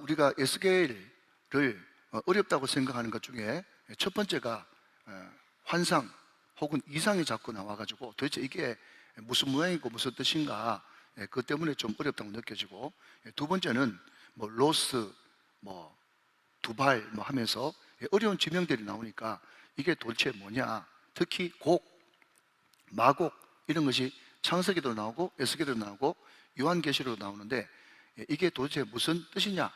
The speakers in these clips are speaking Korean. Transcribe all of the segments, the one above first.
우리가 에스겔을 어렵다고 생각하는 것 중에 첫 번째가 환상 혹은 이상이 자꾸 나와가지고 도대체 이게 무슨 모양이고 무슨 뜻인가, 그것 때문에 좀 어렵다고 느껴지고, 두 번째는 뭐 로스, 뭐 두발 뭐 하면서 어려운 지명들이 나오니까 이게 도대체 뭐냐. 특히 곡, 마곡 이런 것이 창세기도 나오고 에스겔도 나오고 요한계시록도 나오는데 이게 도대체 무슨 뜻이냐.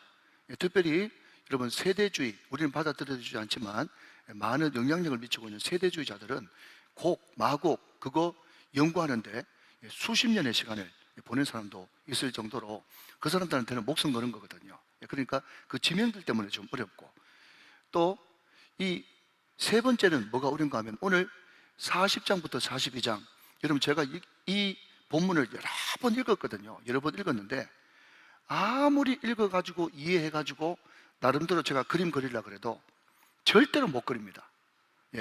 특별히 여러분 세대주의, 우리는 받아들여지지 않지만 많은 영향력을 미치고 있는 세대주의자들은 곡, 마곡 그거 연구하는데 수십 년의 시간을 보낸 사람도 있을 정도로 그 사람들한테는 목숨 거는 거거든요. 그러니까 그 지명들 때문에 좀 어렵고, 또 이 세 번째는 뭐가 어려운가 하면 오늘 40장부터 42장, 여러분 제가 이 본문을 여러 번 읽었거든요. 여러 번 읽었는데 아무리 읽어가지고 이해해가지고 나름대로 제가 그림 그리려고 그래도 절대로 못 그립니다.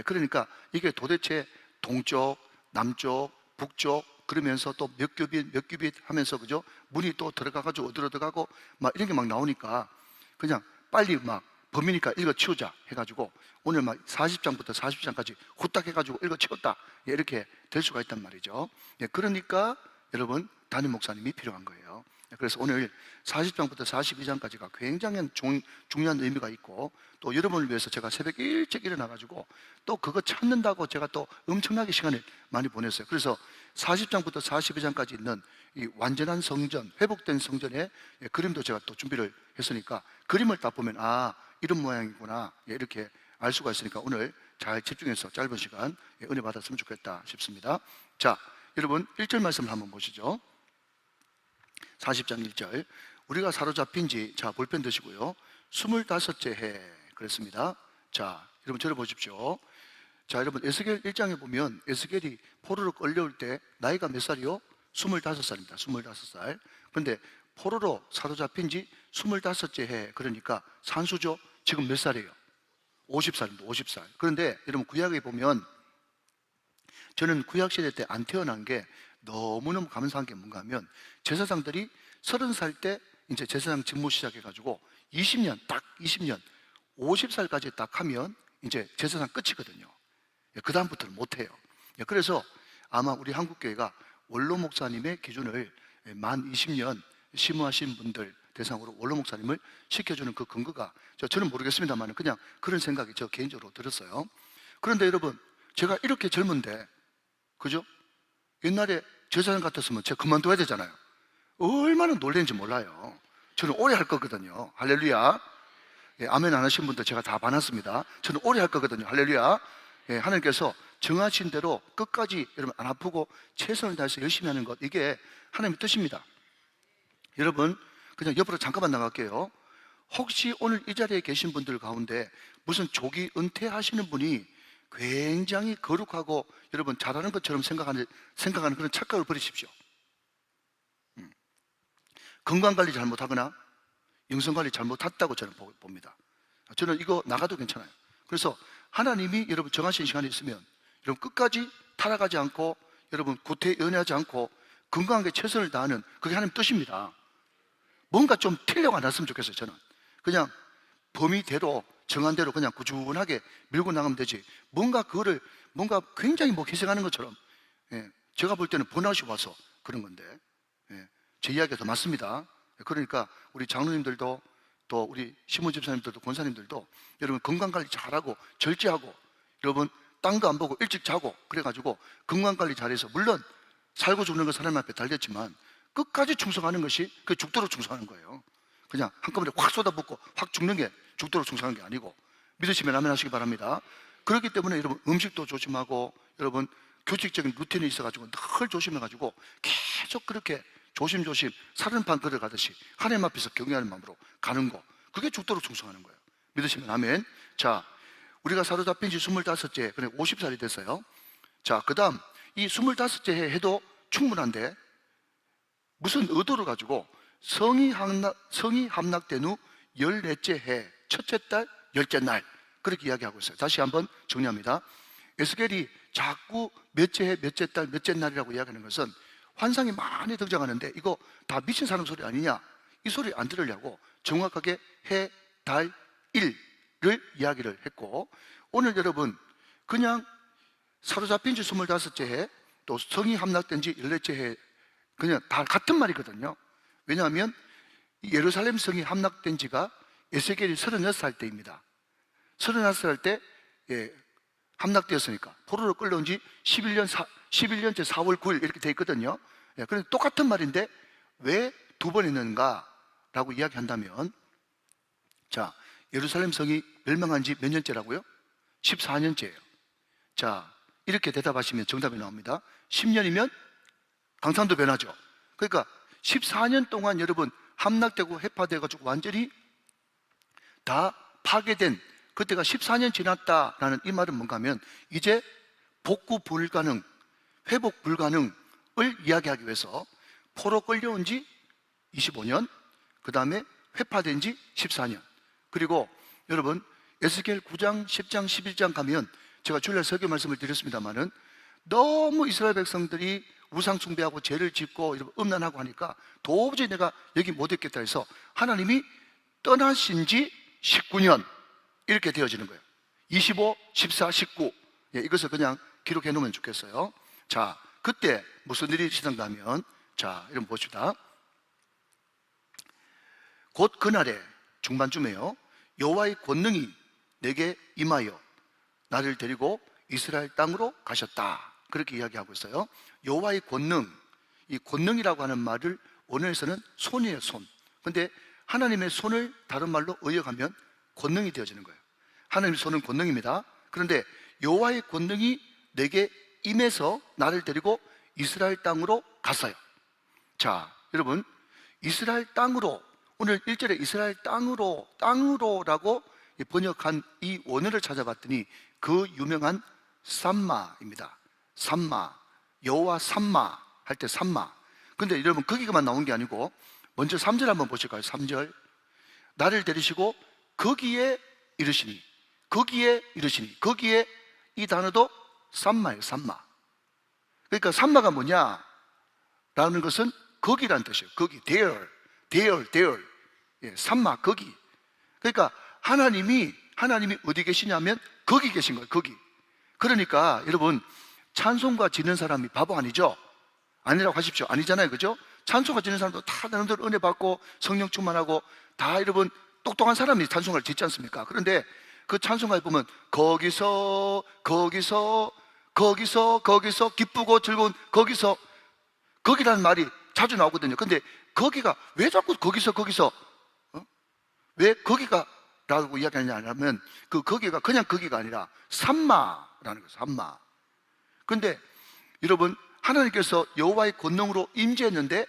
그러니까 이게 도대체 동쪽, 남쪽, 북쪽 그러면서 또 몇 규빗 하면서 그죠? 문이 또 들어가가지고 어디로 들어가고 막 이런 게 막 나오니까 그냥 빨리 막 범위니까 읽어 치우자 해가지고 오늘 막 40장부터 42장까지 후딱 해가지고 읽어 치웠다, 이렇게 될 수가 있단 말이죠. 그러니까 여러분 담임 목사님이 필요한 거예요. 그래서 오늘 40장부터 42장까지가 굉장히 중요한 의미가 있고, 또 여러분을 위해서 제가 새벽 일찍 일어나가지고 또 그거 찾는다고 제가 또 엄청나게 시간을 많이 보냈어요. 그래서 40장부터 42장까지 있는 이 완전한 성전, 회복된 성전의 그림도 제가 또 준비를 했으니까 그림을 딱 보면 이런 모양이구나 이렇게 알 수가 있으니까 오늘 잘 집중해서 짧은 시간 은혜 받았으면 좋겠다 싶습니다. 자, 여러분 1절 말씀을 한번 보시죠. 40장 1절, 우리가 사로잡힌 지, 자 볼펜 드시고요, 25째 해 그랬습니다. 자 여러분 저를 보십시오. 자 여러분 에스겔 1장에 보면 에스겔이 포로로 끌려올 때 나이가 몇 살이요? 25살입니다 25살. 그런데 포로로 사로잡힌 지 25째 해, 그러니까 산수죠. 지금 몇 살이에요? 50살입니다 50살. 그런데 여러분 구약에 보면, 저는 구약시대 때 안 태어난 게 너무너무 감사한 게 뭔가 하면, 제사장들이 30살 때 이제 제사장 직무 시작해가지고 20년, 딱 20년, 50살까지 딱 하면 이제 제사장 끝이거든요. 그 다음부터는 못해요. 그래서 아마 우리 한국교회가 원로 목사님의 기준을 만 20년 심우하신 분들 대상으로 원로 목사님을 시켜주는 그 근거가, 저는 모르겠습니다만 그냥 그런 생각이 저 개인적으로 들었어요. 그런데 여러분 제가 이렇게 젊은데, 그죠? 옛날에 제사장 같았으면 제가 그만둬야 되잖아요. 얼마나 놀랬는지 몰라요. 저는 오래 할 거거든요. 할렐루야. 아멘 안 하신 분들 제가 다 반았습니다. 저는 오래 할 거거든요. 할렐루야. 하나님께서 정하신 대로 끝까지 여러분 안 아프고 최선을 다해서 열심히 하는 것, 이게 하나님의 뜻입니다. 여러분 그냥 옆으로 잠깐만 나갈게요. 혹시 오늘 이 자리에 계신 분들 가운데 무슨 조기 은퇴하시는 분이 굉장히 거룩하고 여러분 잘하는 것처럼 생각하는 그런 착각을 버리십시오. 건강관리 잘못하거나 영성관리 잘못했다고 저는 봅니다. 저는 이거 나가도 괜찮아요. 그래서 하나님이 여러분 정하신 시간이 있으면 여러분 끝까지 타락하지 않고 여러분 구태 연애하지 않고 건강하게 최선을 다하는, 그게 하나님 뜻입니다. 뭔가 좀 틀려가 났으면 좋겠어요. 저는 그냥 범위대로 정한 대로 그냥 꾸준하게 밀고 나가면 되지, 뭔가 그거를 뭔가 굉장히 뭐 희생하는 것처럼, 제가 볼 때는 번아웃이 와서 그런 건데, 제 이야기가 더 맞습니다. 그러니까 우리 장로님들도 또 우리 신부집사님들도 권사님들도 여러분 건강관리 잘하고 절제하고, 여러분 딴 거 안 보고 일찍 자고 그래가지고 건강관리 잘해서, 물론 살고 죽는 건 사람 앞에 달렸지만 끝까지 충성하는 것이 그 죽도록 충성하는 거예요. 그냥 한꺼번에 확 쏟아붓고 확 죽는 게 죽도록 충성하는 게 아니고, 믿으시면 아멘 하시기 바랍니다. 그렇기 때문에 여러분 음식도 조심하고, 여러분 규칙적인 루틴이 있어가지고 늘 조심해가지고 계속 그렇게 조심조심 살인판 걸어가듯이 하나님 앞에서 경외하는 마음으로 가는 거, 그게 죽도록 충성하는 거예요. 믿으시면 아멘. 자, 우리가 사로잡힌 지 25째, 그래 50살이 됐어요. 자, 그 다음 이 25째 해도 충분한데 무슨 의도를 가지고 성이 함락된 후 14째 해 첫째 달 10째 날, 그렇게 이야기하고 있어요. 다시 한번 정리합니다. 에스겔이 자꾸 몇째 해 몇째 달 몇째 날이라고 이야기하는 것은 환상이 많이 등장하는데 이거 다 미친 사람 소리 아니냐, 이 소리 안 들으려고 정확하게 해, 달, 일을 이야기를 했고, 오늘 여러분 그냥 사로잡힌 지 25째 해, 또 성이 함락된 지 14째 해, 그냥 다 같은 말이거든요. 왜냐하면 예루살렘 성이 함락된 지가 에스겔이 36살 때입니다. 36살 때 함락되었으니까 포로로 끌려온 지 11년째 4월 9일 이렇게 돼 있거든요. 그런데 똑같은 말인데 왜 두 번 했는가 라고 이야기한다면, 자, 예루살렘 성이 멸망한 지 몇 년째라고요? 14년째예요. 자, 이렇게 대답하시면 정답이 나옵니다. 10년이면 강산도 변하죠. 그러니까 14년 동안 여러분 함락되고 해파돼가지고 완전히 다 파괴된, 그때가 14년 지났다라는 이 말은 뭔가 하면 이제 복구 불가능, 회복 불가능을 이야기하기 위해서 포로 끌려온 지 25년, 그 다음에 회파된 지 14년, 그리고 여러분 에스겔 9장, 10장, 11장 가면 제가 주일날 설교 말씀을 드렸습니다마는 너무 이스라엘 백성들이 우상 숭배하고 죄를 짓고 음란하고 하니까 도저히 내가 여기 못 있겠다 해서 하나님이 떠나신 지 19년 이렇게 되어지는 거예요. 25, 14, 19 이것을 그냥 기록해 놓으면 좋겠어요. 자, 그때 무슨 일이 시작한가 하면, 자, 이런 봅시다. 곧 그날에 중반쯤에요, 여호와의 권능이 내게 임하여 나를 데리고 이스라엘 땅으로 가셨다, 그렇게 이야기하고 있어요. 여호와의 권능, 이 권능이라고 하는 말을 원어에서는 손이에요, 손. 근데 하나님의 손을 다른 말로 의역하면 권능이 되어지는 거예요. 하나님의 손은 권능입니다. 그런데 여호와의 권능이 내게 임해서 나를 데리고 이스라엘 땅으로 갔어요. 자, 여러분 이스라엘 땅으로, 오늘 1절에 이스라엘 땅으로라고 번역한 이 원어를 찾아봤더니 그 유명한 삼마입니다. 삼마, 여호와 삼마 할 때 삼마. 근데 여러분 거기가만 나온 게 아니고 먼저 3절 한번 보실까요? 3절, 나를 데리시고 거기에 이르시니, 거기에 이르시니, 거기에, 이 단어도 삼마예요. 삼마. 그러니까 삼마가 뭐냐 라는 것은 거기라는 뜻이에요. 거기, there. 예, 삼마, 거기. 그러니까 하나님이 어디 계시냐면 거기 계신 거예요. 거기. 그러니까 여러분 찬송가 짓는 사람이 바보 아니죠? 아니라고 하십시오. 아니잖아요, 그죠? 찬송가 짓는 사람도 다 나름대로 은혜 받고 성령 충만하고 다 여러분 똑똑한 사람이 찬송가를 짓지 않습니까? 그런데 그 찬송가에 보면 거기서 기쁘고 즐거운 거기서, 거기라는 말이 자주 나오거든요. 근데 거기가 왜 자꾸 거기서 왜 거기가 라고 이야기하냐면 그 거기가 그냥 거기가 아니라 삼마라는 거예요. 삼마. 근데 여러분 하나님께서 여호와의 권능으로 임재했는데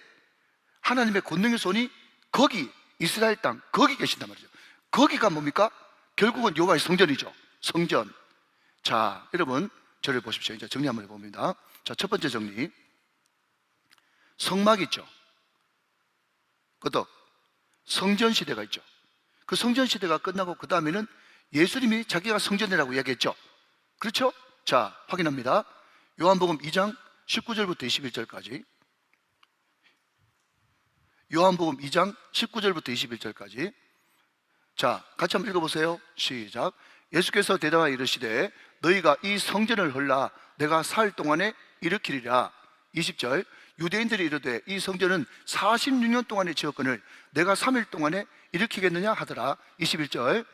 하나님의 권능의 손이 거기 이스라엘 땅 거기 계신단 말이죠. 거기가 뭡니까? 결국은 여호와의 성전이죠. 성전. 자, 여러분 저를 보십시오. 이제 정리 한번 해봅니다. 자, 첫 번째 정리, 성막 있죠. 끄덕. 성전 시대가 있죠. 그 성전 시대가 끝나고 그 다음에는 예수님이 자기가 성전이라고 이야기했죠. 그렇죠? 자, 확인합니다. 요한복음 2장 19절부터 21절까지. 요한복음 2장 19절부터 21절까지. 자, 같이 한번 읽어보세요. 시작. 예수께서 대답하여 이르시되 너희가 이 성전을 헐라 내가 사흘 동안에 일으키리라. 20절. 유대인들이 이르되 이 성전은 46년 동안에 지었거늘 내가 3일 동안에 일으키겠느냐 하더라. 21절.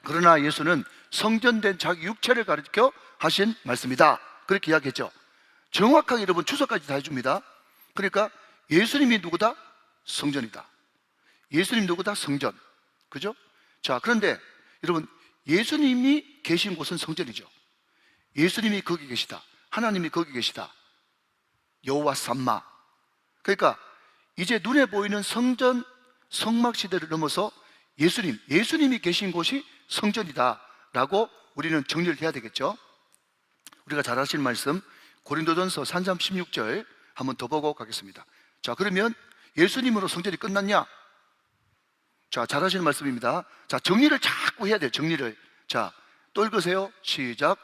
그러나 예수는 성전된 자기 육체를 가리켜 하신 말씀이다, 그렇게 이야기했죠. 정확하게 여러분 추석까지 다 해줍니다. 그러니까 예수님이 누구다? 성전이다. 예수님 누구다? 성전. 그죠? 자, 그런데 여러분 예수님이 계신 곳은 성전이죠. 예수님이 거기 계시다, 하나님이 거기 계시다, 여호와 삼마. 그러니까 이제 눈에 보이는 성전 성막 시대를 넘어서 예수님이 계신 곳이 성전이다 라고 우리는 정리를 해야 되겠죠. 우리가 잘 아시는 말씀 고린도전서 3장 16절 한번 더 보고 가겠습니다. 자, 그러면 예수님으로 성전이 끝났냐? 자, 잘 아시는 말씀입니다. 자, 정리를 자꾸 해야 돼요. 정리를. 자, 또 읽으세요. 시작.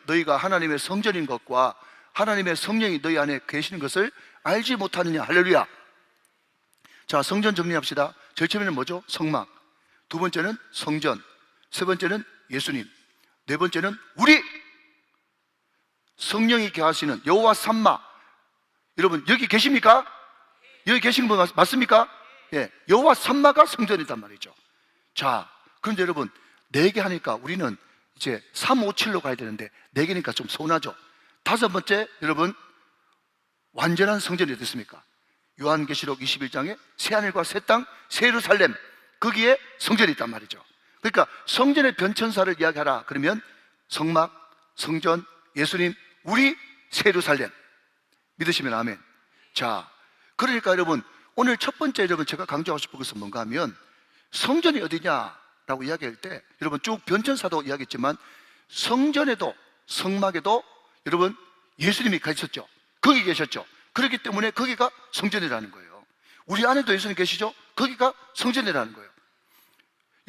너희가 하나님의 성전인 것과 하나님의 성령이 너희 안에 계시는 것을 알지 못하느냐. 할렐루야. 자, 성전 정리합시다. 제일 처음에는 뭐죠? 성막. 두 번째는 성전. 세 번째는 예수님. 네 번째는 우리 성령이 계하시는 여호와 삼마. 여러분 여기 계십니까? 여기 계신 분 맞습니까? 예, 여호와 삼마가 성전이단 말이죠. 자, 그런데 여러분 4개 하니까 우리는 이제 357로 가야 되는데 4개니까 좀 서운하죠. 다섯 번째, 여러분 완전한 성전이 됐습니까? 요한계시록 21장에 새하늘과 새 땅, 새 예루살렘, 거기에 성전이 있단 말이죠. 그러니까 성전의 변천사를 이야기하라 그러면 성막, 성전, 예수님, 우리, 새 예루살렘. 믿으시면 아멘. 자, 그러니까 여러분 오늘 첫 번째 여러분 제가 강조하고 싶은 것은 뭔가 하면 성전이 어디냐라고 이야기할 때 여러분 쭉 변천사도 이야기했지만 성전에도 성막에도 여러분 예수님이 가 있었죠. 거기 계셨죠. 그렇기 때문에 거기가 성전이라는 거예요. 우리 안에도 예수님 계시죠? 거기가 성전이라는 거예요.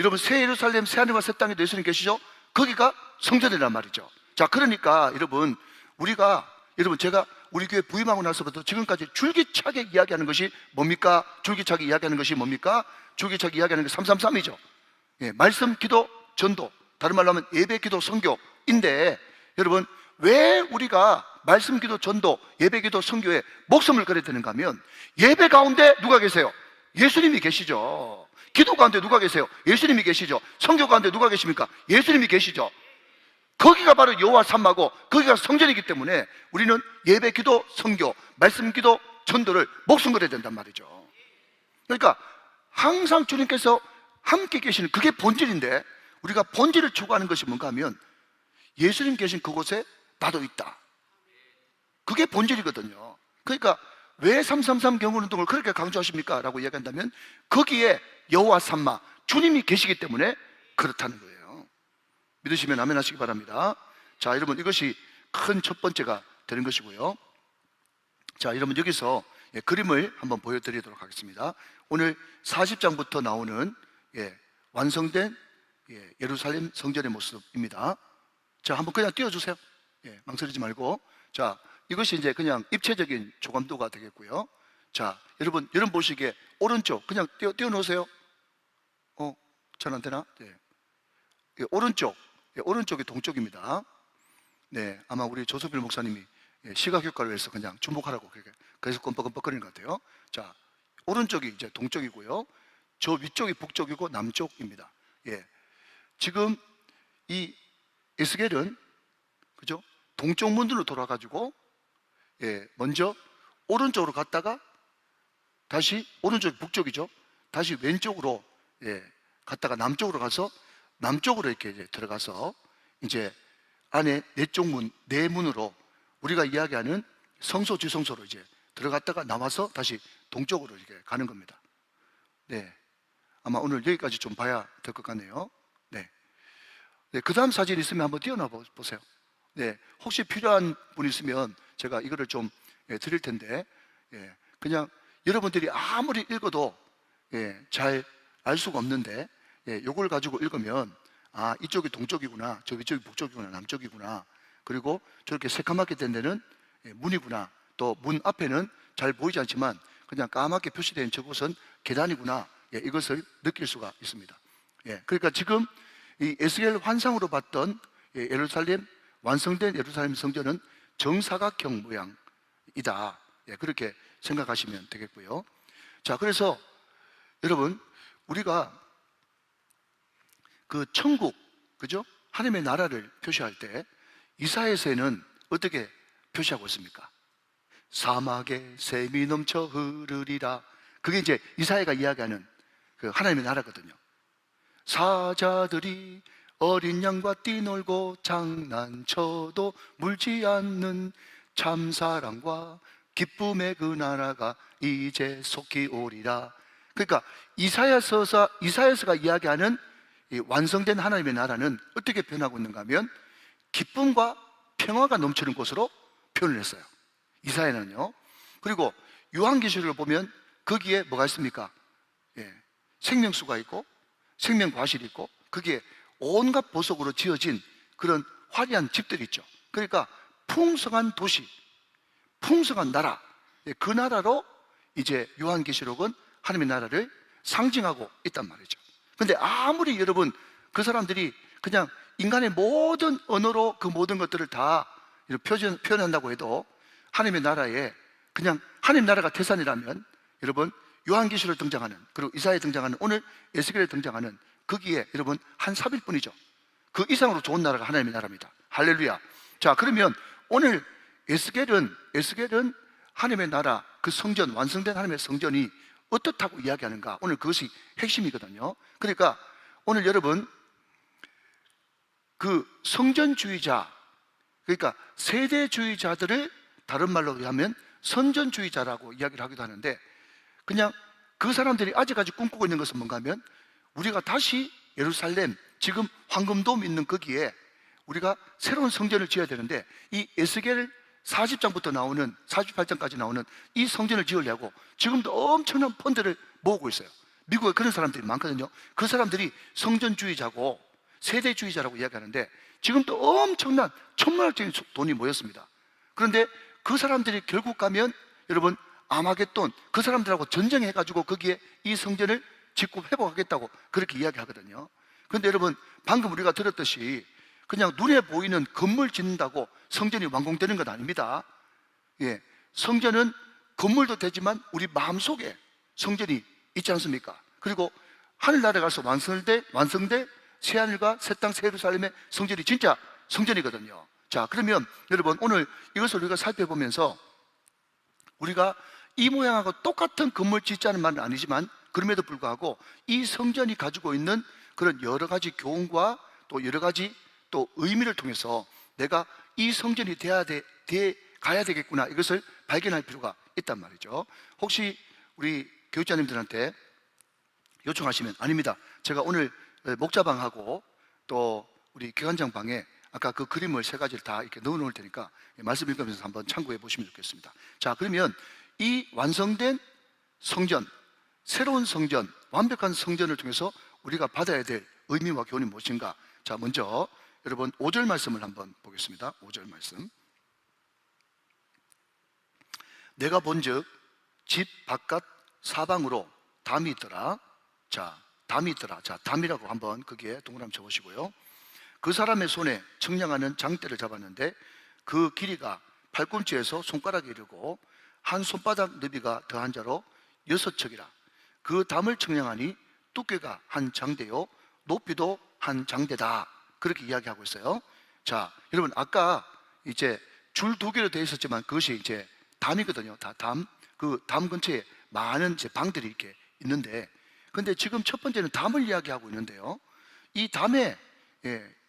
여러분 새 예루살렘 새하늘과 새 땅에도 예수님 계시죠? 거기가 성전이란 말이죠. 자, 그러니까 여러분 우리가 여러분 제가 우리 교회 부임하고 나서부터 지금까지 줄기차게 이야기하는 것이 뭡니까? 줄기차게 이야기하는 것이 뭡니까? 줄기차게 이야기하는 게 333이죠. 예, 말씀, 기도, 전도. 다른 말로 하면 예배, 기도, 선교인데 여러분 왜 우리가 말씀, 기도, 전도, 예배, 기도, 선교에 목숨을 걸어야 되는가 하면 예배 가운데 누가 계세요? 예수님이 계시죠. 기도 가운데 누가 계세요? 예수님이 계시죠. 선교 가운데 누가 계십니까? 예수님이 계시죠. 거기가 바로 여호와 삼마고 거기가 성전이기 때문에 우리는 예배, 기도, 선교, 말씀, 기도, 전도를 목숨 걸어야 된단 말이죠. 그러니까 항상 주님께서 함께 계시는 그게 본질인데 우리가 본질을 추구하는 것이 뭔가 하면 예수님 계신 그곳에 나도 있다. 그게 본질이거든요. 그러니까 왜 333 경건운동을 그렇게 강조하십니까? 라고 이야기한다면 거기에 여호와 삼마 주님이 계시기 때문에 그렇다는 거예요. 믿으시면 아멘 하시기 바랍니다. 자, 여러분 이것이 큰 첫 번째가 되는 것이고요. 자, 여러분 여기서 그림을 한번 보여드리도록 하겠습니다. 오늘 40장부터 나오는 완성된 예루살렘 성전의 모습입니다. 자, 한번 그냥 띄워주세요. 망설이지 말고. 자, 이것이 이제 그냥 입체적인 조감도가 되겠고요. 자, 여러분 보시기에 오른쪽 그냥 띄워놓으세요. 잘 안 되나? 오른쪽이 동쪽입니다. 네, 아마 우리 조소필 목사님이 시각효과를 위해서 그냥 주목하라고 그래서 껌뻑껌뻑거리는 것 같아요. 자, 오른쪽이 이제 동쪽이고요. 저 위쪽이 북쪽이고 남쪽입니다. 예, 지금 이 에스겔은 그죠? 동쪽 문으로 돌아가지고 먼저 오른쪽으로 갔다가 다시 오른쪽이 북쪽이죠. 다시 왼쪽으로 갔다가 남쪽으로 가서 남쪽으로 이렇게 이제 들어가서 이제 안에 네 문으로 우리가 이야기하는 성소 지성소로 이제 들어갔다가 나와서 다시 동쪽으로 이렇게 가는 겁니다. 네, 아마 오늘 여기까지 좀 봐야 될 것 같네요. 네, 그 다음 사진 있으면 한번 띄워놔 보세요. 네, 혹시 필요한 분 있으면 제가 이거를 좀 드릴 텐데 그냥 여러분들이 아무리 읽어도 잘 알 수가 없는데 요걸 가지고 읽으면 아, 이쪽이 동쪽이구나, 저 위쪽이 북쪽이구나, 남쪽이구나, 그리고 저렇게 새까맣게 된 데는 문이구나, 또 문 앞에는 잘 보이지 않지만 그냥 까맣게 표시된 저곳은 계단이구나, 이것을 느낄 수가 있습니다. 그러니까 지금 이 에스겔 환상으로 봤던 예루살렘 완성된 예루살렘 성전은 정사각형 모양이다. 그렇게 생각하시면 되겠고요. 자, 그래서 여러분 우리가 그 천국, 그죠? 하나님의 나라를 표시할 때 이사야서에는 어떻게 표시하고 있습니까? 사막에 샘이 넘쳐 흐르리라. 그게 이제 이사야가 이야기하는 그 하나님의 나라거든요. 사자들이 어린 양과 뛰놀고 장난쳐도 물지 않는 참사랑과 기쁨의 그 나라가 이제 속히 오리라. 그러니까 이사야서가 이야기하는 이 완성된 하나님의 나라는 어떻게 표현하고 있는가 하면 기쁨과 평화가 넘치는 곳으로 표현을 했어요. 이사야는요. 그리고 요한계시록을 보면 거기에 뭐가 있습니까? 생명수가 있고 생명과실이 있고 거기에 온갖 보석으로 지어진 그런 화려한 집들이 있죠. 그러니까 풍성한 도시, 풍성한 나라, 그 나라로 이제 요한계시록은 하나님의 나라를 상징하고 있단 말이죠. 근데 아무리 여러분 그 사람들이 그냥 인간의 모든 언어로 그 모든 것들을 다 표현한다고 해도 하나님의 나라에 그냥 하나님 나라가 태산이라면 여러분 요한계시록에 등장하는, 그리고 이사야에 등장하는, 오늘 에스겔에 등장하는 거기에 여러분 한 3일뿐이죠. 그 이상으로 좋은 나라가 하나님의 나라입니다. 할렐루야. 자, 그러면 오늘 에스겔은 하나님의 나라, 그 성전, 완성된 하나님의 성전이 어떻다고 이야기하는가, 오늘 그것이 핵심이거든요. 그러니까 오늘 여러분 그 성전주의자, 그러니까 세대주의자들을 다른 말로 하면 선전주의자라고 이야기를 하기도 하는데, 그냥 그 사람들이 아직까지 꿈꾸고 있는 것은 뭔가 하면 우리가 다시 예루살렘, 지금 황금돔 있는 거기에 우리가 새로운 성전을 지어야 되는데, 이 에스겔 40장부터 나오는 48장까지 나오는 이 성전을 지으려고 지금도 엄청난 펀드를 모으고 있어요. 미국에 그런 사람들이 많거든요. 그 사람들이 성전주의자고 세대주의자라고 이야기하는데 지금도 엄청난 천문학적인 돈이 모였습니다. 그런데 그 사람들이 결국 가면 여러분 아마겟돈, 그 사람들하고 전쟁해가지고 거기에 이 성전을 짓고 회복하겠다고 그렇게 이야기하거든요. 그런데 여러분 방금 우리가 들었듯이 그냥 눈에 보이는 건물 짓는다고 성전이 완공되는 건 아닙니다. 예, 성전은 건물도 되지만 우리 마음속에 성전이 있지 않습니까? 그리고 하늘나라에 가서 완성돼 새하늘과 새 땅 새 예루살렘의 성전이 진짜 성전이거든요. 자, 그러면 여러분 오늘 이것을 우리가 살펴보면서 우리가 이 모양하고 똑같은 건물 짓자는 말은 아니지만 그럼에도 불구하고 이 성전이 가지고 있는 그런 여러 가지 교훈과 또 여러 가지 또 의미를 통해서 내가 이 성전이 가야 되겠구나, 이것을 발견할 필요가 있단 말이죠. 혹시 우리 교육자님들한테 요청하시면, 아닙니다, 제가 오늘 목자방하고 또 우리 기관장 방에 아까 그 그림을 세 가지를 다 이렇게 넣어 놓을 테니까 말씀 읽으면서 한번 참고해 보시면 좋겠습니다. 자, 그러면 이 완성된 성전, 새로운 성전, 완벽한 성전을 통해서 우리가 받아야 될 의미와 교훈이 무엇인가? 자, 먼저 여러분 5절 말씀을 한번 보겠습니다. 5절 말씀. 내가 본즉 집 바깥 사방으로 담이 있더라. 자, 담이 있더라. 자, 담이라고 한번 거기에 동그라미 쳐보시고요. 그 사람의 손에 청량하는 장대를 잡았는데 그 길이가 팔꿈치에서 손가락에 이르고 한 손바닥 너비가 더한 자로 6척이라. 그 담을 청량하니 두께가 한 장대요 높이도 한 장대다. 그렇게 이야기하고 있어요. 자, 여러분 아까 이제 줄 2개로 되어 있었지만 그것이 이제 담이거든요. 담. 그 담 근처에 많은 이제 방들이 이렇게 있는데, 근데 지금 첫 번째는 담을 이야기하고 있는데요. 이 담의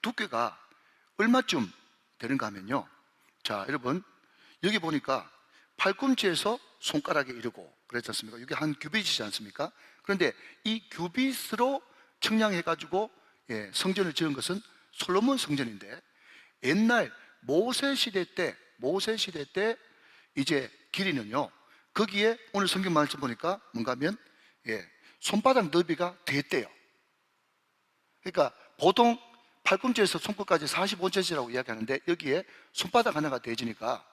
두께가 얼마쯤 되는가 하면요. 자, 여러분 여기 보니까 팔꿈치에서 손가락에 이르고 그랬지 않습니까? 이게 한 규빗이지 않습니까? 그런데 이 규빗으로 청량해가지고 성전을 지은 것은 솔로몬 성전인데, 옛날 모세 시대 때 이제 길이는요, 거기에 오늘 성경 말씀 보니까 뭔가 하면 손바닥 너비가 됐대요. 그러니까 보통 팔꿈치에서 손끝까지 45cm라고 이야기하는데 여기에 손바닥 하나가 되지니까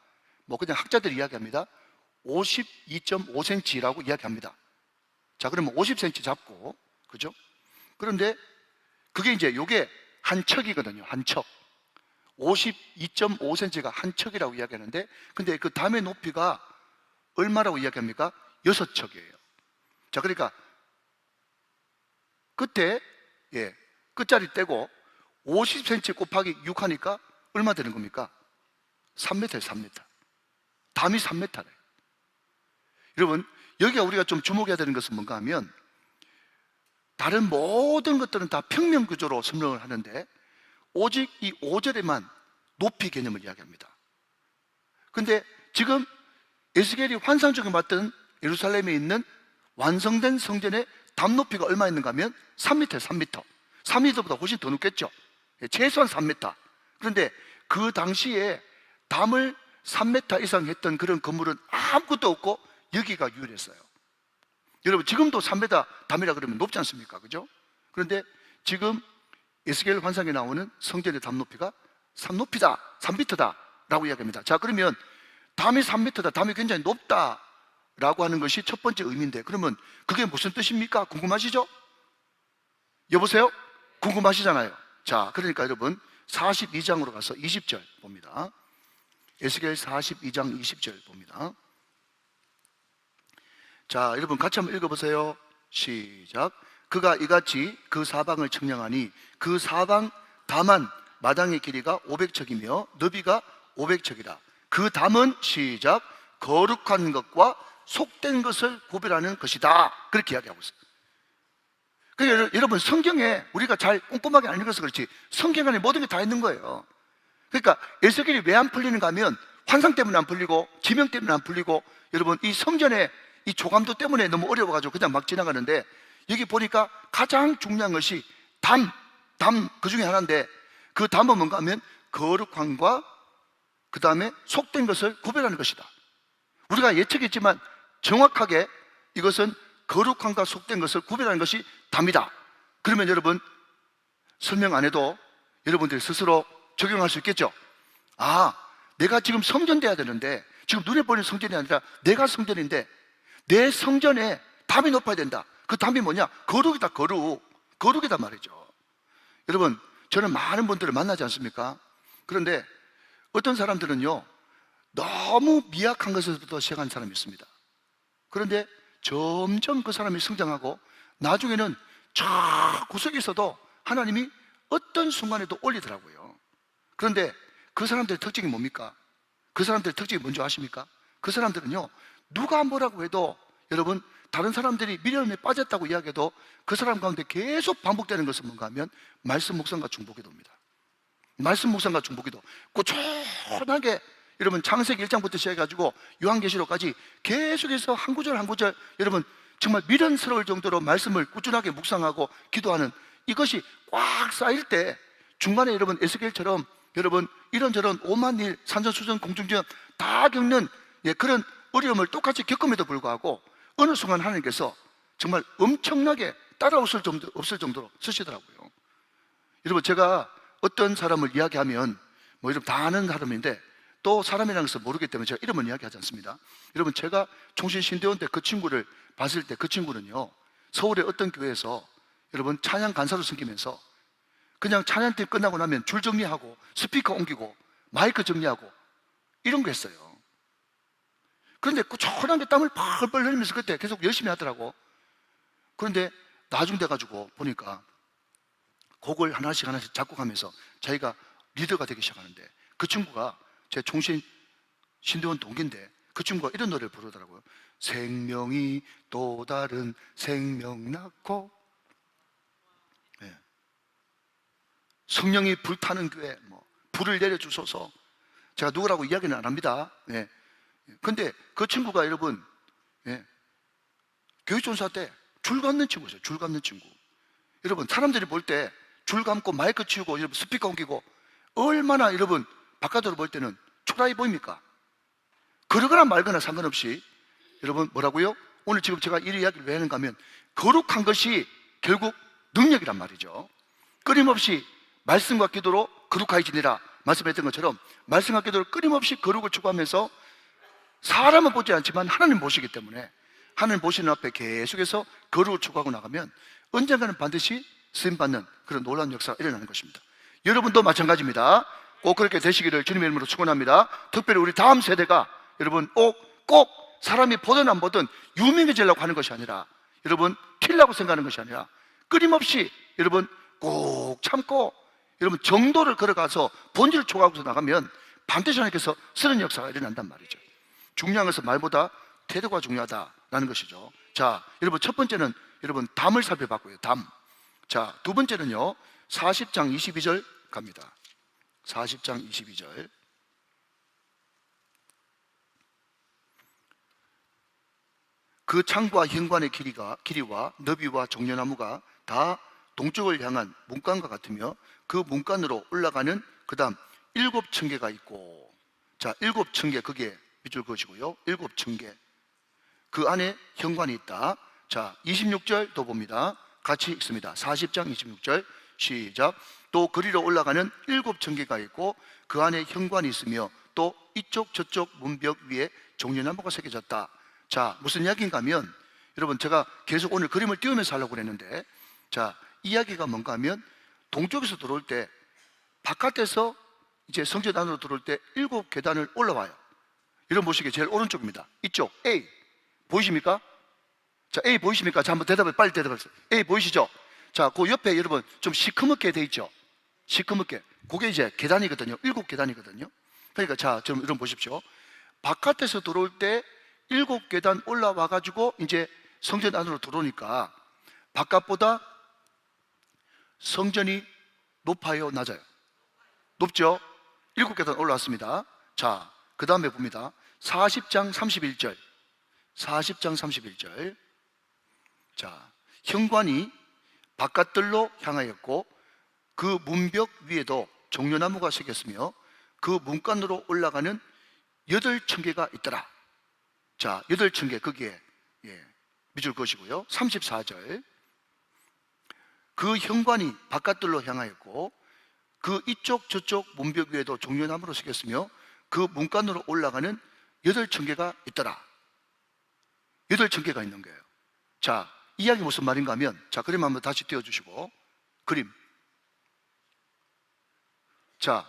뭐 그냥 학자들이 이야기합니다. 52.5cm라고 이야기합니다. 자, 그러면 50cm 잡고, 그죠? 그런데 그게 이제 요게 한 척이거든요. 한 척. 52.5cm가 한 척이라고 이야기하는데, 근데 그 담의 높이가 얼마라고 이야기합니까? 6척이에요. 자, 그러니까 끝에 끝자리 떼고 50cm 곱하기 6 하니까 얼마 되는 겁니까? 3m예요. 3m. 담이 3m래. 여러분 여기가 우리가 좀 주목해야 되는 것은 뭔가 하면, 다른 모든 것들은 다 평면 구조로 설명을 하는데 오직 이 5절에만 높이 개념을 이야기합니다. 근데 지금 에스겔이 환상 중에 봤던 예루살렘에 있는 완성된 성전의 담 높이가 얼마 있는가 하면 3m예요. 3m. 3m보다 훨씬 더 높겠죠. 최소한 3m. 그런데 그 당시에 담을 3m 이상 했던 그런 건물은 아무것도 없고 여기가 유일했어요. 여러분 지금도 3m 담이라 그러면 높지 않습니까? 그죠? 그런데 지금 에스겔 환상에 나오는 성전의 담 높이가 3m다 라고 이야기합니다. 자, 그러면 담이 3m다, 담이 굉장히 높다 라고 하는 것이 첫 번째 의미인데, 그러면 그게 무슨 뜻입니까? 궁금하시죠? 여보세요? 궁금하시잖아요. 자, 그러니까 여러분 42장으로 가서 20절 봅니다. 에스겔 42장 20절 봅니다. 자, 여러분 같이 한번 읽어보세요. 시작. 그가 이같이 그 사방을 청량하니 그 사방 다만 마당의 길이가 500척이며 너비가 500척이라. 그 담은 시작 거룩한 것과 속된 것을 구별하는 것이다. 그렇게 이야기하고 있어요. 그러니까 여러분 성경에 우리가 잘 꼼꼼하게 안 읽어서 그렇지 성경 안에 모든 게 다 있는 거예요. 그러니까 에스겔이 왜 안 풀리는가 하면 환상 때문에 안 풀리고 지명 때문에 안 풀리고 여러분 이 성전의 이 조감도 때문에 너무 어려워가지고 그냥 막 지나가는데, 여기 보니까 가장 중요한 것이 담 그 중에 하나인데, 그 담은 뭔가 하면 거룩함과 그 다음에 속된 것을 구별하는 것이다. 우리가 예측했지만 정확하게 이것은 거룩함과 속된 것을 구별하는 것이 담이다. 그러면 여러분 설명 안 해도 여러분들이 스스로 적용할 수 있겠죠. 아, 내가 지금 성전돼야 되는데 지금 눈에 보이는 성전이 아니라 내가 성전인데 내 성전에 담이 높아야 된다. 그 담이 뭐냐? 거룩이다. 거룩이다 말이죠. 여러분, 저는 많은 분들을 만나지 않습니까? 그런데 어떤 사람들은요 너무 미약한 것에서부터 시작한 사람이 있습니다. 그런데 점점 그 사람이 성장하고 나중에는 저 구석에서도 하나님이 어떤 순간에도 올리더라고요. 그런데 그 사람들의 특징이 뭡니까? 그 사람들의 특징이 뭔지 아십니까? 그 사람들은요 누가 뭐라고 해도 여러분 다른 사람들이 미련에 빠졌다고 이야기해도 그 사람 가운데 계속 반복되는 것은 뭔가 하면 말씀 묵상과 중보기도입니다. 말씀 묵상과 중보기도 꾸준하게 여러분 창세기 1장부터 시작해가지고 요한계시록까지 계속해서 한 구절 한 구절 여러분 정말 미련스러울 정도로 말씀을 꾸준하게 묵상하고 기도하는 이것이 꽉 쌓일 때 중간에 여러분 에스겔처럼 여러분 이런저런 오만 일 산전수전 공중전 다 겪는 그런 어려움을 똑같이 겪음에도 불구하고 어느 순간 하나님께서 정말 엄청나게 따라오실 정도, 없을 정도로 쓰시더라고요. 여러분 제가 어떤 사람을 이야기하면 뭐 여러분 다 아는 사람인데 또 사람이라는 것을 모르기 때문에 제가 이름은 이야기하지 않습니다. 여러분 제가 총신신대원 때 그 친구를 봤을 때 그 친구는요 서울의 어떤 교회에서 여러분 찬양 간사로 섬기면서 그냥 찬양팀 끝나고 나면 줄 정리하고 스피커 옮기고 마이크 정리하고 이런 거 했어요. 그런데 꾸준하게 땀을 펄펄 흘리면서 그때 계속 열심히 하더라고. 그런데 나중 돼가지고 보니까 곡을 하나씩 작곡하면서 자기가 리더가 되기 시작하는데 그 친구가 제 총신 신대원 동기인데 그 친구가 이런 노래를 부르더라고요. 생명이 또 다른 생명 낳고, 네. 성령이 불타는 교회, 불을 내려주소서. 제가 누구라고 이야기는 안 합니다. 네. 근데 그 친구가 여러분 교육전사 때 줄 감는 친구죠. 줄 감는 친구. 여러분 사람들이 볼 때 줄 감고 마이크 치우고 여러분 스피커 옮기고 얼마나 여러분 바깥으로 볼 때는 초라해 보입니까? 그러거나 말거나 상관없이 여러분 뭐라고요? 오늘 지금 제가 이 이야기를 왜 하는가 하면 거룩한 것이 결국 능력이란 말이죠. 끊임없이 말씀과 기도로 거룩하게 지내라 말씀했던 것처럼 말씀과 기도로 끊임없이 거룩을 추구하면서 사람은 보지 않지만 하나님 보시기 때문에 하나님 보시는 앞에 계속해서 거룩을 추구하고 나가면 언젠가는 반드시 쓰임받는 그런 놀라운 역사가 일어나는 것입니다. 여러분도 마찬가지입니다. 꼭 그렇게 되시기를 주님의 이름으로 축원합니다. 특별히 우리 다음 세대가 여러분 꼭 사람이 보든 안 보든 유명해지려고 하는 것이 아니라 여러분 튀려고 생각하는 것이 아니라 끊임없이 여러분 꼭 참고 여러분 정도를 걸어가서 본질을 추구하고서 나가면 반드시 하나님께서 쓰는 역사가 일어난단 말이죠. 중요한 것은 말보다 태도가 중요하다라는 것이죠. 자, 여러분 첫 번째는 여러분 담을 살펴봤고요. 담. 자, 두 번째는요 40장 22절 갑니다. 40장 22절. 그 창과 현관의 길이와 너비와 종려나무가 다 동쪽을 향한 문간과 같으며 그 문간으로 올라가는 그 다음 7층계가 있고, 자 7층계 거기에 밑줄 그으시고요 7층계 그 안에 현관이 있다. 자 26절 또 봅니다. 같이 읽습니다. 40장 26절 시작. 또 그리로 올라가는 7층계가 있고 그 안에 현관이 있으며 또 이쪽 저쪽 문벽 위에 종려나무가 새겨졌다. 자, 무슨 이야기인가 하면, 여러분 제가 계속 오늘 그림을 띄우면서 하려고 그랬는데, 자, 이야기가 뭔가 하면 동쪽에서 들어올 때 바깥에서 이제 성전 안으로 들어올 때 7계단을 올라와요. 여러분 보시기에 제일 오른쪽입니다. 이쪽 A 보이십니까? 자, A 보이십니까? 자, 한번 대답을 빨리 대답하세요. A 보이시죠? 자, 그 옆에 여러분 좀 시커멓게 돼 있죠? 시커멓게. 그게 이제 계단이거든요. 7계단이거든요. 그러니까 자, 좀 여러분 보십시오. 바깥에서 들어올 때 7계단 올라와 가지고 이제 성전 안으로 들어오니까 바깥보다 성전이 높아요, 낮아요? 높죠? 7계단 올라왔습니다. 자, 그 다음에 봅니다. 40장 31절. 40장 31절. 자, 현관이 바깥들로 향하였고 그 문벽 위에도 종려나무가 새겼으며 그 문간으로 올라가는 8층계가 있더라. 자, 8층계 거기에 밑줄 그으시고요. 34절. 그 현관이 바깥들로 향하였고 그 이쪽 저쪽 문벽 위에도 종려나무로 새겼으며 그 문간으로 올라가는 8층계가 있더라. 8층계가 있는 거예요. 자, 이야기 무슨 말인가 하면, 자, 그림 한번 다시 띄워주시고, 그림. 자,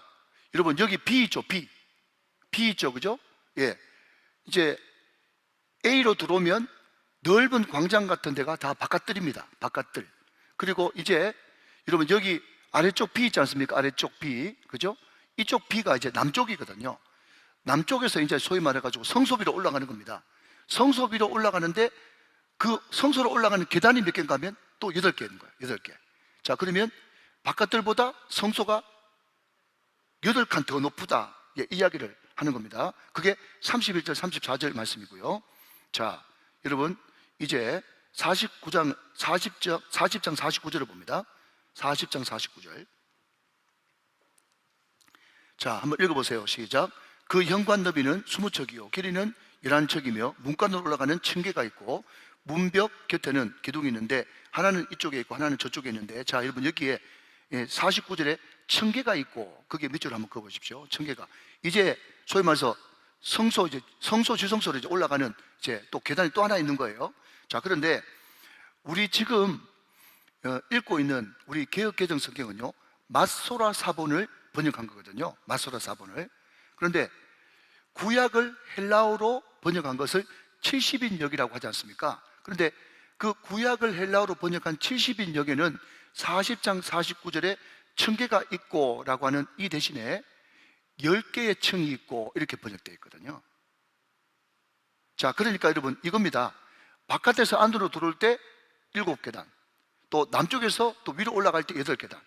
여러분 여기 B 있죠? B 있죠? 그죠? 예. 이제 A로 들어오면 넓은 광장 같은 데가 다 바깥들입니다. 바깥들. 그리고 이제 여러분 여기 아래쪽 B 있지 않습니까? 아래쪽 B. 그죠? 이쪽 B가 이제 남쪽이거든요. 남쪽에서 이제 소위 말해가지고 성소비로 올라가는 겁니다. 성소비로 올라가는데 그 성소로 올라가는 계단이 몇 개인가 하면 또 8개인 거예요. 8개. 자, 그러면 바깥들보다 성소가 8칸 더 높다. 예, 이야기를 하는 겁니다. 그게 31절, 34절 말씀이고요. 자, 여러분 이제 40장 49절을 봅니다. 40장 49절. 자, 한번 읽어보세요. 시작. 그 현관 너비는 20척이요 길이는 11척이며 문간으로 올라가는 층계가 있고 문벽 곁에는 기둥이 있는데 하나는 이쪽에 있고 하나는 저쪽에 있는데, 자, 여러분 여기에 49절에 층계가 있고, 그게 밑줄을 한번 그어보십시오. 층계가 이제 소위 말해서 성소, 이제 성소 지성소로 이제 올라가는 이제 또 계단이 또 하나 있는 거예요. 자, 그런데 우리 지금 읽고 있는 우리 개역개정 성경은요, 맛소라 사본을 번역한 거거든요. 맛소라 사본을. 그런데 구약을 헬라어로 번역한 것을 70인역이라고 하지 않습니까? 그런데 그 구약을 헬라어로 번역한 70인역에는 40장 49절에 층계가 있고 라고 하는 이 대신에 10개의 층이 있고 이렇게 번역되어 있거든요. 자, 그러니까 여러분 이겁니다. 바깥에서 안으로 들어올 때 7계단, 또 남쪽에서 또 위로 올라갈 때 8계단,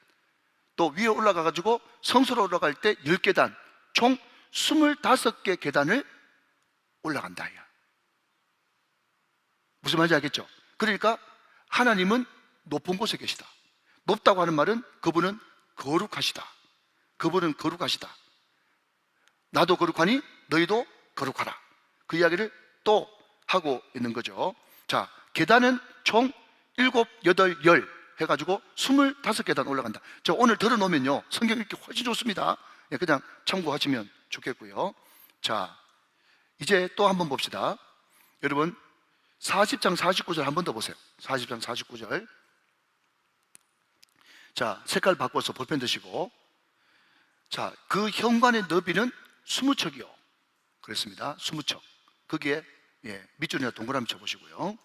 또 위에 올라가 가지고 성소로 올라갈 때 10계단, 총 25개 계단을 올라간다. 무슨 말인지 알겠죠? 그러니까 하나님은 높은 곳에 계시다. 높다고 하는 말은 그분은 거룩하시다. 그분은 거룩하시다. 나도 거룩하니 너희도 거룩하라. 그 이야기를 또 하고 있는 거죠. 자, 계단은 총 7, 8, 10 해가지고 25계단 올라간다. 저 오늘 들어놓으면요, 성경 읽기 훨씬 좋습니다. 그냥 참고하시면 좋겠고요. 자, 이제 또 한번 봅시다. 여러분 40장 49절 한 번 더 보세요. 40장 49절. 자, 색깔 바꿔서 볼펜 드시고, 자, 그 현관의 너비는 20척이요 그랬습니다. 20척. 거기에 밑줄이나 동그라미 쳐보시고요.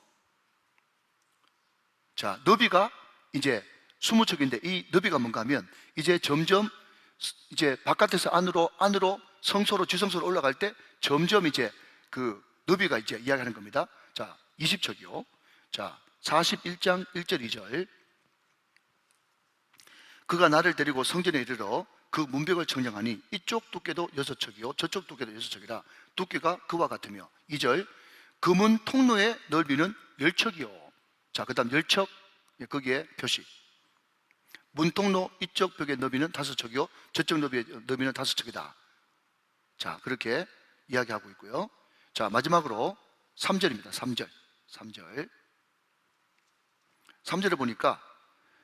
자, 너비가 이제 20척인데 이 너비가 뭔가 하면 이제 점점 이제 바깥에서 안으로 성소로 지성소로 올라갈 때 점점 이제 그 너비가 이제 이야기하는 겁니다. 자, 20척이요. 자, 41장 1절 2절. 그가 나를 데리고 성전에 이르러 그 문벽을 청량하니 이쪽 두께도 6척이요 저쪽 두께도 6척이라 두께가 그와 같으며. 2절. 그 문 통로의 넓이는 10척이요. 자, 그 다음 10척, 거기에 표시. 문 통로 이쪽 벽의 너비는 5척이요 저쪽 너비의 너비는 5척이다. 자, 그렇게 이야기하고 있고요. 자, 마지막으로 3절입니다. 3절에 보니까,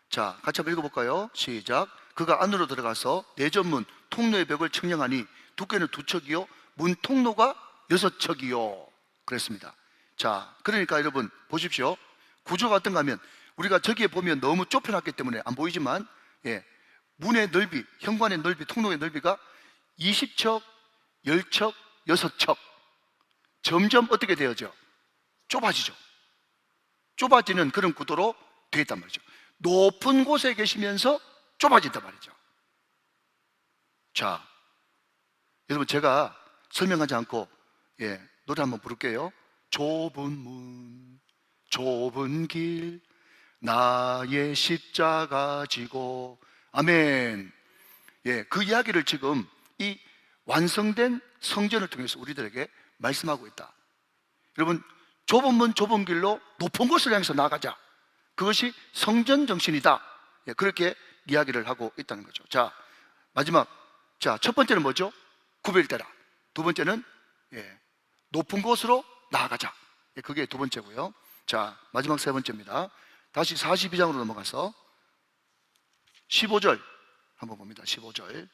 자, 같이 한번 읽어볼까요? 시작. 그가 안으로 들어가서 내전문 통로의 벽을 청량하니 두께는 2척이요 문 통로가 6척이요 그랬습니다. 자, 그러니까 여러분 보십시오. 구조가 어떤가 하면 우리가 저기에 보면 너무 좁혀놨기 때문에 안 보이지만, 문의 넓이, 현관의 넓이, 통로의 넓이가 20척, 10척, 6척 점점 어떻게 되어져? 좁아지죠. 좁아지는 그런 구도로 되어 있단 말이죠. 높은 곳에 계시면서 좁아진단 말이죠. 자, 여러분 제가 설명하지 않고 노래 한번 부를게요. 좁은 문, 좁은 길, 나의 십자가 지고. 아멘. 그 이야기를 지금 이 완성된 성전을 통해서 우리들에게 말씀하고 있다. 여러분, 좁은 문, 좁은 길로 높은 곳을 향해서 나가자. 그것이 성전 정신이다. 그렇게 이야기를 하고 있다는 거죠. 자, 마지막. 자, 첫 번째는 뭐죠? 구별되라. 두 번째는 높은 곳으로 나아가자. 그게 두 번째고요. 자, 마지막 세 번째입니다. 다시 42장으로 넘어가서 15절 한번 봅니다. 15절.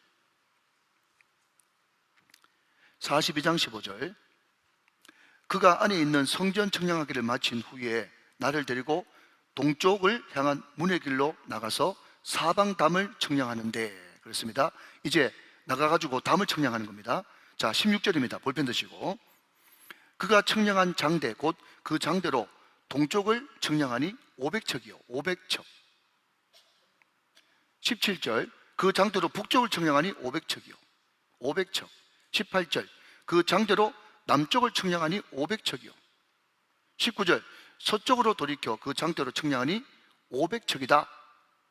42장 15절. 그가 안에 있는 성전 청량하기를 마친 후에 나를 데리고 동쪽을 향한 문의 길로 나가서 사방 담을 청량하는데, 그렇습니다. 이제 나가가지고 담을 청량하는 겁니다. 자, 16절입니다. 볼펜 드시고. 그가 청량한 장대 곧 그 장대로 동쪽을 청량하니 500척이요 500척. 17절. 그 장대로 북쪽을 청량하니 500척이요 500척. 18절. 그 장대로 남쪽을 청량하니 500척이요 19절. 서쪽으로 돌이켜 그 장대로 청량하니 500척이다.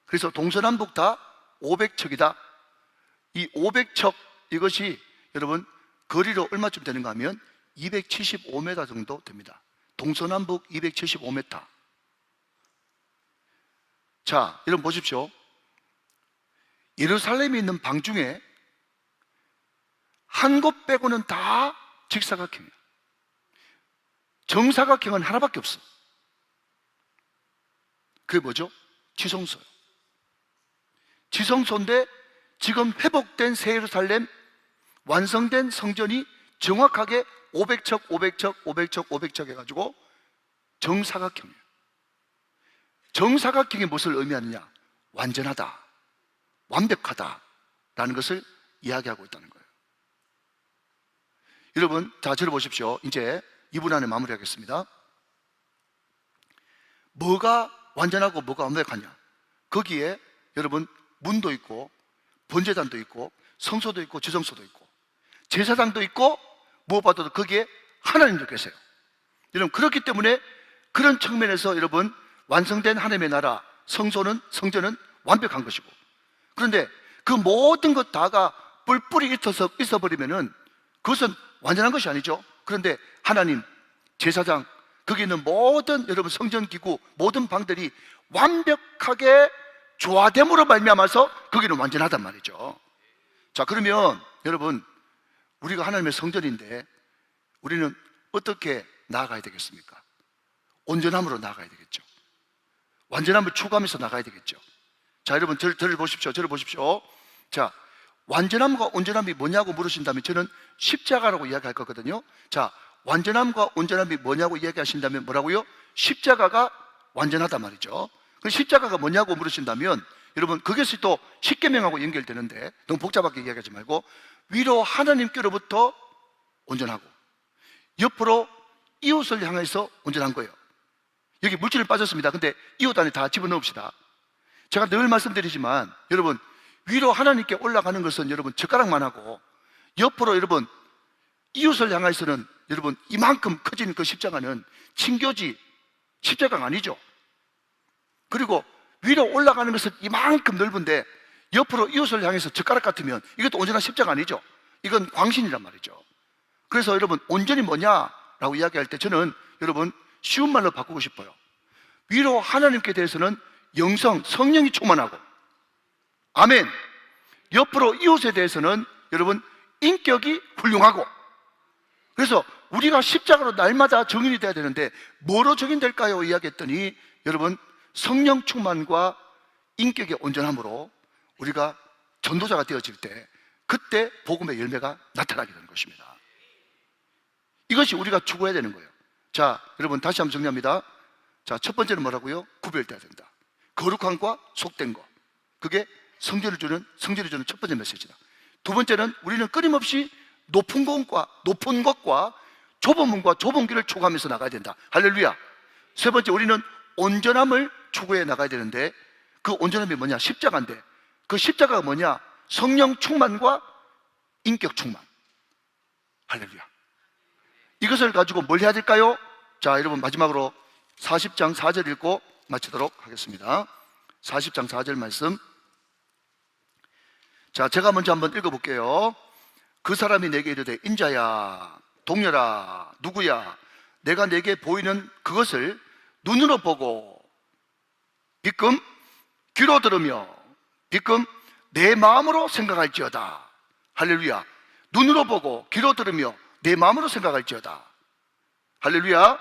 그래서 동서남북 다 500척이다. 이 500척, 이것이 여러분 거리로 얼마쯤 되는가 하면 275m 정도 됩니다. 동서남북 275m. 자, 여러분 보십시오. 예루살렘에 있는 방 중에 한 곳 빼고는 다 직사각형이에요. 정사각형은 하나밖에 없어. 그게 뭐죠? 지성소요. 지성소인데 지금 회복된 새 예루살렘 완성된 성전이 정확하게 500척, 500척, 500척, 500척 해가지고 정사각형이에요. 정사각형이 무엇을 의미하느냐? 완전하다, 완벽하다라는 것을 이야기하고 있다는 거예요. 여러분, 자, 저를 보십시오. 이제 2분 안에 마무리하겠습니다. 뭐가 완전하고 뭐가 완벽하냐? 거기에 여러분 문도 있고 번제단도 있고 성소도 있고 지성소도 있고 제사장도 있고 무엇보다도 거기에 하나님도 계세요. 여러분, 그렇기 때문에 그런 측면에서 여러분 완성된 하나님의 나라 성전은 완벽한 것이고, 그런데 그 모든 것 다가 뿔뿔이 있어버리면은 그것은 완전한 것이 아니죠. 그런데 하나님, 제사장, 거기 있는 모든 여러분 성전기구 모든 방들이 완벽하게 조화됨으로 말미암아서 거기는 완전하단 말이죠. 자, 그러면 여러분 우리가 하나님의 성전인데 우리는 어떻게 나아가야 되겠습니까? 온전함으로 나아가야 되겠죠. 완전함을 추구하면서 나가야 되겠죠. 자, 여러분 저를 보십시오. 자, 완전함과 온전함이 뭐냐고 물으신다면 저는 십자가라고 이야기할 거거든요. 자, 완전함과 온전함이 뭐냐고 이야기하신다면 뭐라고요? 십자가가 완전하단 말이죠. 그 십자가가 뭐냐고 물으신다면 여러분 그것이 또 십계명하고 연결되는데 너무 복잡하게 이야기하지 말고 위로 하나님께로부터 온전하고 옆으로 이웃을 향해서 온전한 거예요. 여기 물질을 빠졌습니다. 근데 이웃 안에 다 집어넣읍시다. 제가 늘 말씀드리지만 여러분 위로 하나님께 올라가는 것은 여러분 젓가락만 하고 옆으로 여러분 이웃을 향해서는 여러분 이만큼 커진 그 십자가는 친교지 십자가가 아니죠. 그리고 위로 올라가는 것은 이만큼 넓은데 옆으로 이웃을 향해서 젓가락 같으면 이것도 온전한 십자가 아니죠. 이건 광신이란 말이죠. 그래서 여러분 온전이 뭐냐라고 이야기할 때 저는 여러분 쉬운 말로 바꾸고 싶어요. 위로 하나님께 대해서는 영성, 성령이 충만하고, 아멘. 옆으로 이웃에 대해서는 여러분 인격이 훌륭하고. 그래서 우리가 십자가로 날마다 증인이 돼야 되는데 뭐로 증인될까요? 이야기했더니 여러분 성령 충만과 인격의 온전함으로 우리가 전도자가 되어질 때 그때 복음의 열매가 나타나게 되는 것입니다. 이것이 우리가 추구해야 되는 거예요. 자, 여러분 다시 한번 정리합니다. 자, 첫 번째는 뭐라고요? 구별돼야 된다. 거룩함과 속된 거. 그게 성전을 주는 첫 번째 메시지다. 두 번째는 우리는 끊임없이 높은 것과 좁은 문과 좁은 길을 추구하면서 나가야 된다. 할렐루야. 세 번째, 우리는 온전함을 추구해 나가야 되는데, 그 온전함이 뭐냐? 십자가인데, 그 십자가가 뭐냐? 성령 충만과 인격 충만. 할렐루야. 이것을 가지고 뭘 해야 될까요? 자, 여러분 마지막으로 40장 4절 읽고 마치도록 하겠습니다. 40장 4절 말씀. 자, 제가 먼저 한번 읽어볼게요. 그 사람이 내게 이르되 인자야, 동료라, 누구야, 내가 내게 보이는 그것을 눈으로 보고 비끔 귀로 들으며 비끔 내 마음으로 생각할지어다. 할렐루야. 눈으로 보고 귀로 들으며 내 마음으로 생각할지어다. 할렐루야.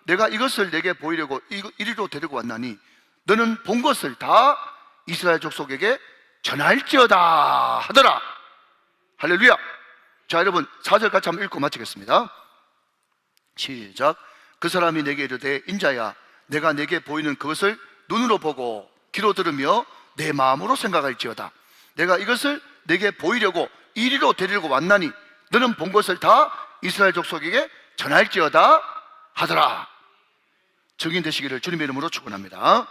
내가 이것을 내게 보이려고 이리로 데리고 왔나니 너는 본 것을 다 이스라엘 족속에게 전할지어다 하더라. 할렐루야. 자, 여러분 4절 같이 한번 읽고 마치겠습니다. 시작. 그 사람이 내게 이르되 인자야, 내가 내게 보이는 그것을 눈으로 보고 귀로 들으며 내 마음으로 생각할지어다. 내가 이것을 내게 보이려고 이리로 데리고 왔나니 너는 본 것을 다 이스라엘 족속에게 전할지어다 하더라. 증인 되시기를 주님의 이름으로 축원합니다.